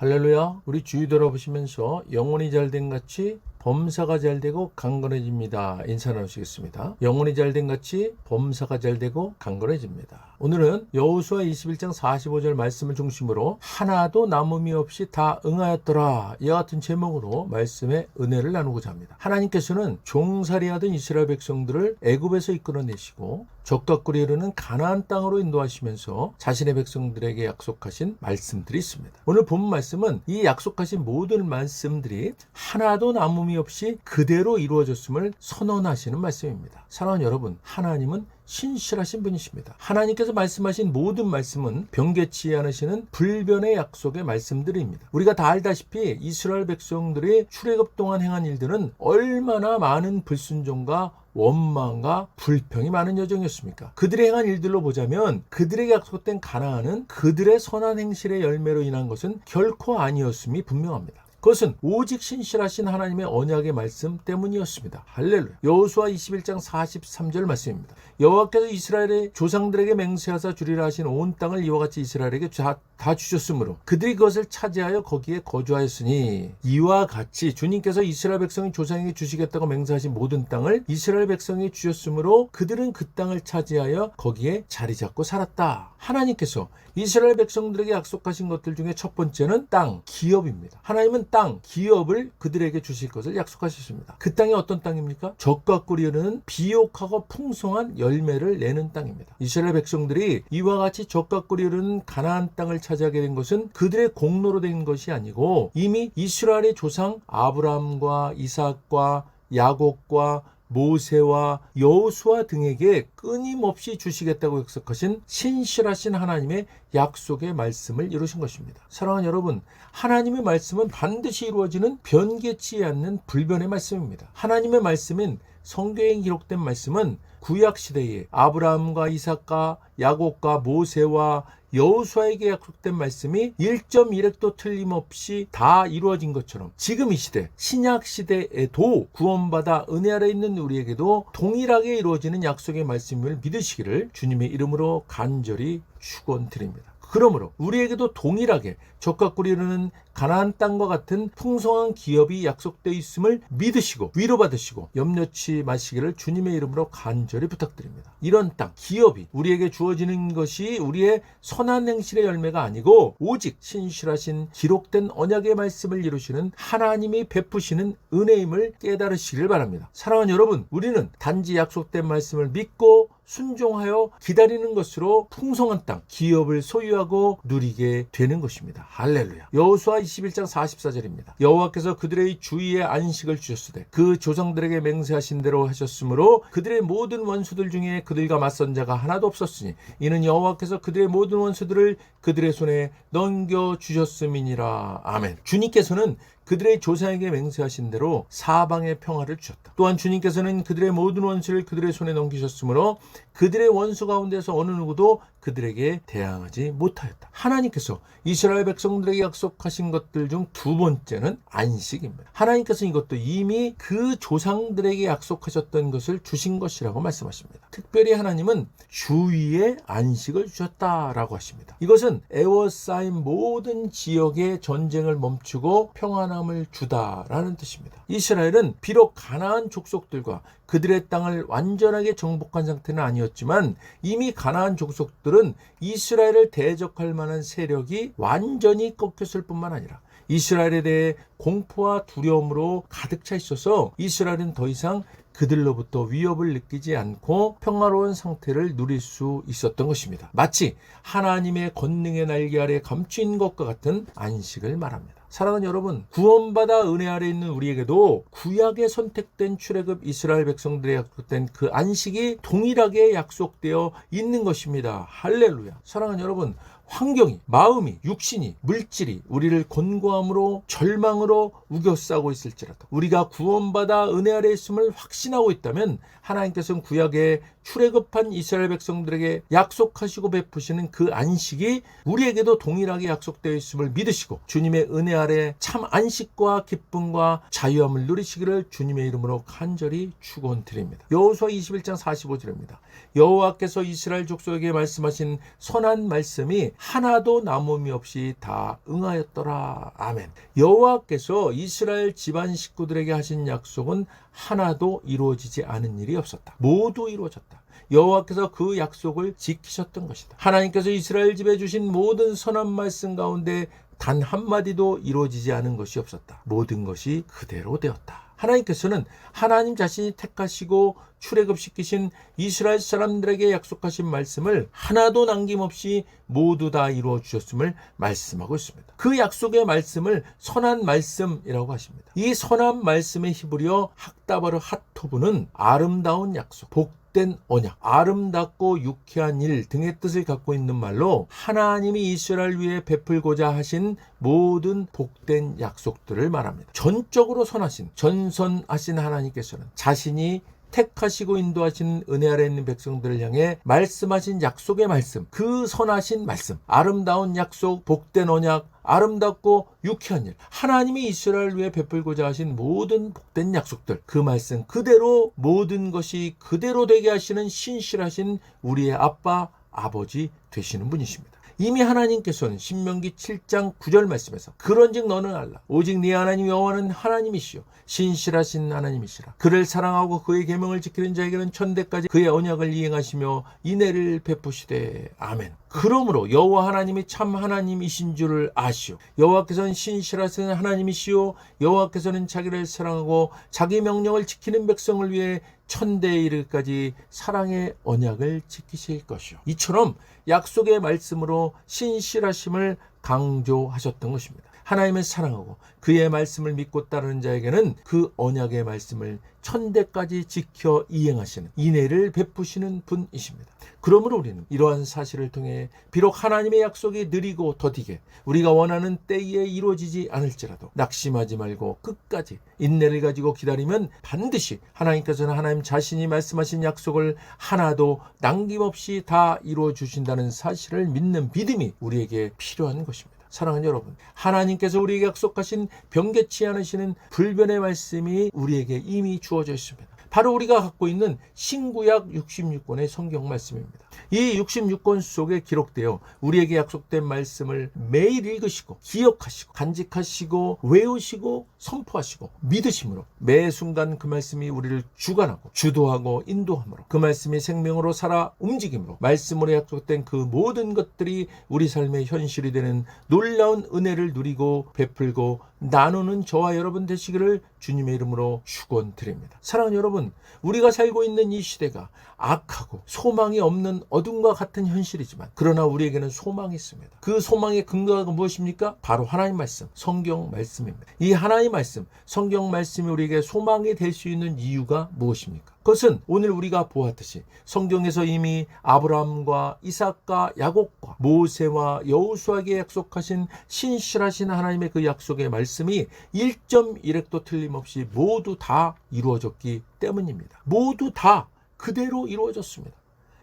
할렐루야. 우리 주위 돌아보시면서 영혼이 잘된 같이 범사가 잘되고 강건해집니다. 인사 나누시겠습니다. 영혼이 잘된 같이 범사가 잘되고 강건해집니다. 오늘은 여호수아 21장 45절 말씀을 중심으로 하나도 남음이 없이 다 응하였더라, 이와 같은 제목으로 말씀의 은혜를 나누고자 합니다. 하나님께서는 종살이하던 이스라엘 백성들을 애굽에서 이끌어내시고 적과 꿀이 흐르는 가나안 땅으로 인도하시면서 자신의 백성들에게 약속하신 말씀들이 있습니다. 오늘 본 말씀은 이 약속하신 모든 말씀들이 하나도 남음이 없이 그대로 이루어졌음을 선언하시는 말씀입니다. 사랑하는 여러분, 하나님은 신실하신 분이십니다. 하나님께서 말씀하신 모든 말씀은 변개치 않으시는 불변의 약속의 말씀들입니다. 우리가 다 알다시피 이스라엘 백성들이 출애굽 동안 행한 일들은 얼마나 많은 불순종과 원망과 불평이 많은 여정이었습니까? 그들의 행한 일들로 보자면 그들에게 약속된 가나안은 그들의 선한 행실의 열매로 인한 것은 결코 아니었음이 분명합니다. 그것은 오직 신실하신 하나님의 언약의 말씀 때문이었습니다. 할렐루야. 여호수아 21장 43절 말씀입니다. 여호와께서 이스라엘의 조상들에게 맹세하사 주리라 하신 온 땅을 이와 같이 이스라엘에게 다 주셨으므로 그들이 그것을 차지하여 거기에 거주하였으니, 이와 같이 주님께서 이스라엘 백성이 조상에게 주시겠다고 맹세하신 모든 땅을 이스라엘 백성이 주셨으므로 그들은 그 땅을 차지하여 거기에 자리 잡고 살았다. 하나님께서 이스라엘 백성들에게 약속하신 것들 중에 첫 번째는 땅, 기업입니다. 하나님은 땅, 기업을 그들에게 주실 것을 약속하셨습니다. 그 땅이 어떤 땅입니까? 젖과 꿀이 흐르는 비옥하고 풍성한 열매를 내는 땅입니다. 이스라엘 백성들이 이와 같이 젖과 꿀이 흐르는 가나안 땅을 차지하게 된 것은 그들의 공로로 된 것이 아니고 이미 이스라엘의 조상 아브라함과 이삭과 야곱과 모세와 여호수아 등에게 끊임없이 주시겠다고 약속하신 신실하신 하나님의 약속의 말씀을 이루신 것입니다. 사랑하는 여러분, 하나님의 말씀은 반드시 이루어지는 변개치 않는 불변의 말씀입니다. 하나님의 말씀인 성경에 기록된 말씀은 구약시대에 아브라함과 이삭과 야곱과 모세와 여호수아에게 약속된 말씀이 1.1획도 틀림없이 다 이루어진 것처럼 지금 이 시대, 신약 시대에도 구원받아 은혜 아래 있는 우리에게도 동일하게 이루어지는 약속의 말씀을 믿으시기를 주님의 이름으로 간절히 축원드립니다. 그러므로 우리에게도 동일하게 젖과 꿀이 흐르는 가나안 땅과 같은 풍성한 기업이 약속되어 있음을 믿으시고 위로받으시고 염려치 마시기를 주님의 이름으로 간절히 부탁드립니다. 이런 땅, 기업이 우리에게 주어지는 것이 우리의 선한 행실의 열매가 아니고 오직 신실하신 기록된 언약의 말씀을 이루시는 하나님이 베푸시는 은혜임을 깨달으시기를 바랍니다. 사랑하는 여러분, 우리는 단지 약속된 말씀을 믿고 순종하여 기다리는 것으로 풍성한 땅, 기업을 소유하고 누리게 되는 것입니다. 할렐루야. 여호수아 21장 44절입니다. 여호와께서 그들의 주위에 안식을 주셨으되 그 조상들에게 맹세하신 대로 하셨으므로 그들의 모든 원수들 중에 그들과 맞선 자가 하나도 없었으니 이는 여호와께서 그들의 모든 원수들을 그들의 손에 넘겨주셨음이니라. 아멘. 주님께서는 그들의 조상에게 맹세하신 대로 사방에 평화를 주셨다. 또한 주님께서는 그들의 모든 원수를 그들의 손에 넘기셨으므로 그들의 원수 가운데서 어느 누구도 그들에게 대항하지 못하였다. 하나님께서 이스라엘 백성들에게 약속하신 것들 중 두 번째는 안식입니다. 하나님께서 이것도 이미 그 조상들에게 약속하셨던 것을 주신 것이라고 말씀하십니다. 특별히 하나님은 주위에 안식을 주셨다라고 하십니다. 이것은 에워싸인 모든 지역의 전쟁을 멈추고 평안함을 주다라는 뜻입니다. 이스라엘은 비록 가나안 족속들과 그들의 땅을 완전하게 정복한 상태는 아니었지만 이미 가나안 족속들은 이스라엘을 대적할 만한 세력이 완전히 꺾였을 뿐만 아니라 이스라엘에 대해 공포와 두려움으로 가득 차 있어서 이스라엘은 더 이상 그들로부터 위협을 느끼지 않고 평화로운 상태를 누릴 수 있었던 것입니다. 마치 하나님의 권능의 날개 아래 감추인 것과 같은 안식을 말합니다. 사랑하는 여러분, 구원받아 은혜 아래 있는 우리에게도 구약에 선택된 출애굽 이스라엘 백성들의 약속된 그 안식이 동일하게 약속되어 있는 것입니다. 할렐루야. 사랑하는 여러분, 환경이, 마음이, 육신이, 물질이 우리를 곤고함으로 절망으로 우겨싸고 있을지라도 우리가 구원받아 은혜 아래 있음을 확신하고 있다면 하나님께서는 구약에 출애굽한 이스라엘 백성들에게 약속하시고 베푸시는 그 안식이 우리에게도 동일하게 약속되어 있음을 믿으시고 주님의 은혜 아래 참 안식과 기쁨과 자유함을 누리시기를 주님의 이름으로 간절히 축원드립니다. 여호수아 21장 45절입니다. 여호와께서 이스라엘 족속에게 말씀하신 선한 말씀이 하나도 남음이 없이 다 응하였더라. 아멘. 여호와께서 이스라엘 집안 식구들에게 하신 약속은 하나도 이루어지지 않은 일이 없었다. 모두 이루어졌다. 여호와께서 그 약속을 지키셨던 것이다. 하나님께서 이스라엘 집에 주신 모든 선한 말씀 가운데 단 한마디도 이루어지지 않은 것이 없었다. 모든 것이 그대로 되었다. 하나님께서는 하나님 자신이 택하시고 출애굽시키신 이스라엘 사람들에게 약속하신 말씀을 하나도 남김없이 모두 다 이루어 주셨음을 말씀하고 있습니다. 그 약속의 말씀을 선한 말씀이라고 하십니다. 이 선한 말씀의 히브리어 학다바르 핫토브는 아름다운 약속, 복된 언약, 아름답고 유쾌한 일 등의 뜻을 갖고 있는 말로 하나님이 이스라엘 위에 베풀고자 하신 모든 복된 약속들을 말합니다. 전적으로 선하신, 전선하신 하나님께서는 자신이 택하시고 인도하시는 은혜 아래 있는 백성들을 향해 말씀하신 약속의 말씀, 그 선하신 말씀, 아름다운 약속, 복된 언약, 아름답고 유쾌한 일, 하나님이 이스라엘 위에 베풀고자 하신 모든 복된 약속들, 그 말씀 그대로 모든 것이 그대로 되게 하시는 신실하신 우리의 아빠, 아버지 되시는 분이십니다. 이미 하나님께서는 신명기 7장 9절 말씀에서 그런즉 너는 알라 오직 네 하나님 여호와는 하나님이시요 신실하신 하나님이시라. 그를 사랑하고 그의 계명을 지키는 자에게는 천대까지 그의 언약을 이행하시며 인애를 베푸시되. 아멘. 그러므로 여호와 하나님이 참 하나님이신 줄을 아시오. 여호와께서는 신실하신 하나님이시오. 여호와께서는 자기를 사랑하고 자기 명령을 지키는 백성을 위해 천대에 이르기까지 사랑의 언약을 지키실 것이요. 이처럼 약속의 말씀으로 신실하심을 강조하셨던 것입니다. 하나님을 사랑하고 그의 말씀을 믿고 따르는 자에게는 그 언약의 말씀을 천대까지 지켜 이행하시는 인애를 베푸시는 분이십니다. 그러므로 우리는 이러한 사실을 통해 비록 하나님의 약속이 느리고 더디게 우리가 원하는 때에 이루어지지 않을지라도 낙심하지 말고 끝까지 인내를 가지고 기다리면 반드시 하나님께서는 하나님 자신이 말씀하신 약속을 하나도 남김없이 다 이루어 주신다는 사실을 믿는 믿음이 우리에게 필요한 것입니다. 사랑하는 여러분, 하나님께서 우리에게 약속하신 변개치 않으시는 불변의 말씀이 우리에게 이미 주어져 있습니다. 바로 우리가 갖고 있는 신구약 66권의 성경 말씀입니다. 이 66권 속에 기록되어 우리에게 약속된 말씀을 매일 읽으시고 기억하시고 간직하시고 외우시고 선포하시고 믿으심으로 매 순간 그 말씀이 우리를 주관하고 주도하고 인도함으로 그 말씀이 생명으로 살아 움직임으로 말씀으로 약속된 그 모든 것들이 우리 삶의 현실이 되는 놀라운 은혜를 누리고 베풀고 나누는 저와 여러분 되시기를 주님의 이름으로 축원드립니다. 사랑하는 여러분, 우리가 살고 있는 이 시대가 악하고 소망이 없는 어둠과 같은 현실이지만 그러나 우리에게는 소망이 있습니다. 그 소망의 근거가 무엇입니까? 바로 하나님 말씀, 성경 말씀입니다. 이 하나님 말씀, 성경 말씀이 우리에게 소망이 될 수 있는 이유가 무엇입니까? 그것은 오늘 우리가 보았듯이 성경에서 이미 아브라함과 이삭과 야곱과 모세와 여호수아에게 약속하신 신실하신 하나님의 그 약속의 말씀이 1.1획도 틀림없이 모두 다 이루어졌기 때문입니다. 모두 다 그대로 이루어졌습니다.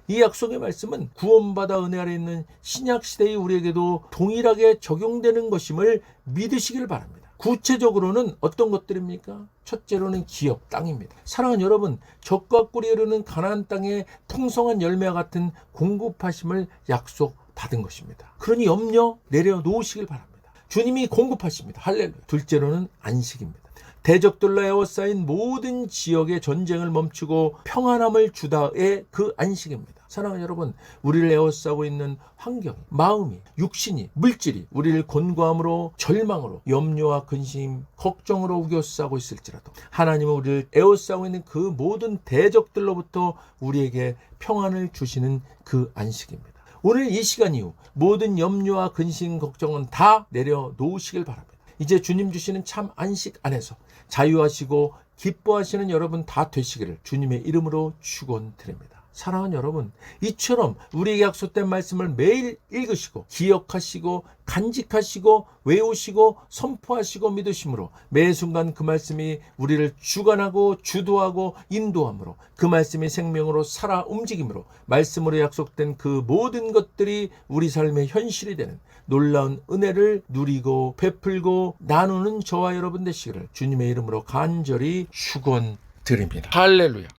이 약속의 말씀은 구원받아 은혜 아래 있는 신약시대의 우리에게도 동일하게 적용되는 것임을 믿으시길 바랍니다. 구체적으로는 어떤 것들입니까? 첫째로는 기업, 땅입니다. 사랑하는 여러분, 젖과 꿀이 흐르는 가나안 땅의 풍성한 열매와 같은 공급하심을 약속받은 것입니다. 그러니 염려 내려놓으시길 바랍니다. 주님이 공급하십니다. 할렐루야. 둘째로는 안식입니다. 대적들로 에워싸인 모든 지역의 전쟁을 멈추고 평안함을 주다의 그 안식입니다. 사랑하는 여러분, 우리를 에워싸고 있는 환경, 마음이, 육신이, 물질이 우리를 곤고함으로 절망으로 염려와 근심, 걱정으로 우겨싸고 있을지라도 하나님은 우리를 에워싸고 있는 그 모든 대적들로부터 우리에게 평안을 주시는 그 안식입니다. 오늘 이 시간 이후 모든 염려와 근심, 걱정은 다 내려놓으시길 바랍니다. 이제 주님 주시는 참 안식 안에서 자유하시고 기뻐하시는 여러분 다 되시기를 주님의 이름으로 축원드립니다. 사랑하는 여러분, 이처럼 우리에게 약속된 말씀을 매일 읽으시고 기억하시고 간직하시고 외우시고 선포하시고 믿으심으로 매 순간 그 말씀이 우리를 주관하고 주도하고 인도함으로 그 말씀이 생명으로 살아 움직임으로 말씀으로 약속된 그 모든 것들이 우리 삶의 현실이 되는 놀라운 은혜를 누리고 베풀고 나누는 저와 여러분 되시기를 주님의 이름으로 간절히 축원드립니다. 할렐루야.